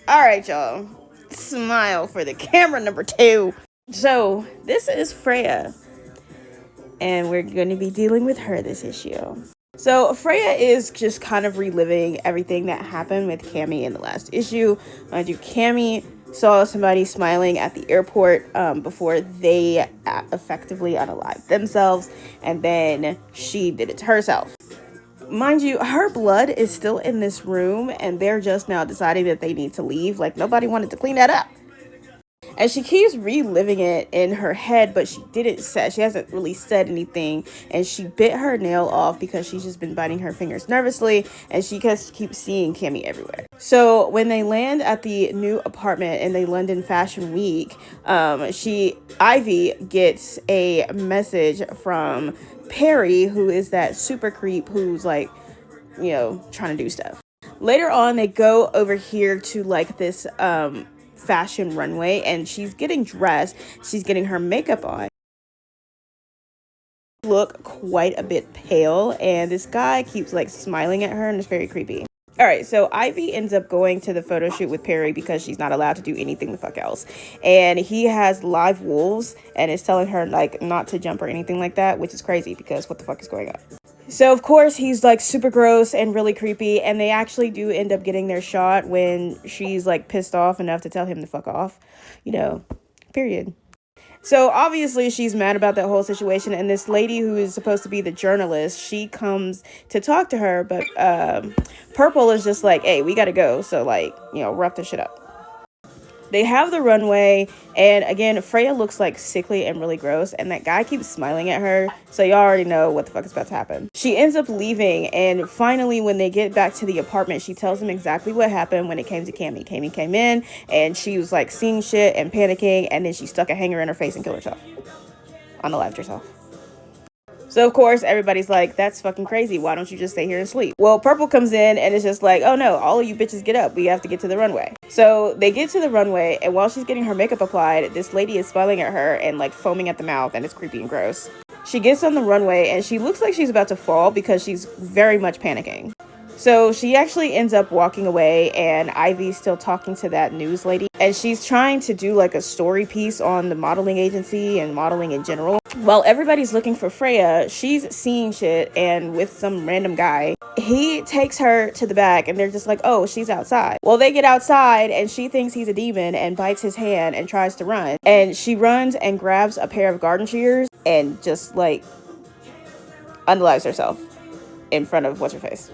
All right, y'all. Smile for the camera number 2. So, this is Freya, and we're going to be dealing with her this issue. So, Freya is just kind of reliving everything that happened with Cammy in the last issue. Mind you, Cammy saw somebody smiling at the airport before they effectively unalived themselves, and then she did it to herself. Mind you, her blood is still in this room, and they're just now deciding that they need to leave. Like, nobody wanted to clean that up. And she keeps reliving it in her head, but she hasn't really said anything. And she bit her nail off because she's just been biting her fingers nervously, and she just keeps seeing Cammy everywhere. So when they land at the new apartment in the London Fashion Week, Ivy gets a message from Perry, who is that super creep who's like, trying to do stuff. Later on, they go over here to like this fashion runway, and she's getting dressed. She's getting her makeup on. Look quite a bit pale, and this guy keeps like smiling at her, and it's very creepy. All right, so Ivy ends up going to the photo shoot with Perry because she's not allowed to do anything the fuck else. And he has live wolves and is telling her like not to jump or anything like that, which is crazy because what the fuck is going on? So, of course, he's, like, super gross and really creepy, and they actually do end up getting their shot when she's, like, pissed off enough to tell him to fuck off. Period. So, obviously, she's mad about that whole situation, and this lady who is supposed to be the journalist, she comes to talk to her, but Purple is just like, hey, we gotta go, so, like, wrap this shit up. They have the runway, and again, Freya looks like sickly and really gross, and that guy keeps smiling at her, so y'all already know what the fuck is about to happen. She ends up leaving, and finally, when they get back to the apartment, she tells him exactly what happened when it came to Cammy. Cammy came in, and she was like seeing shit and panicking, and then she stuck a hanger in her face and killed herself. Unalived herself. So, of course, everybody's like, that's fucking crazy. Why don't you just stay here and sleep? Well, Purple comes in and is just like, oh no, all of you bitches get up. We have to get to the runway. So they get to the runway, and while she's getting her makeup applied, this lady is smiling at her and like foaming at the mouth, and it's creepy and gross. She gets on the runway, and she looks like she's about to fall because she's very much panicking. So she actually ends up walking away, and Ivy's still talking to that news lady, and she's trying to do like a story piece on the modeling agency and modeling in general. While everybody's looking for Freya, she's seeing shit, and with some random guy, he takes her to the back, and they're just like, oh, she's outside. Well, they get outside, and she thinks he's a demon and bites his hand and tries to run, and she runs and grabs a pair of garden shears and just like unalives herself in front of what's-her-face.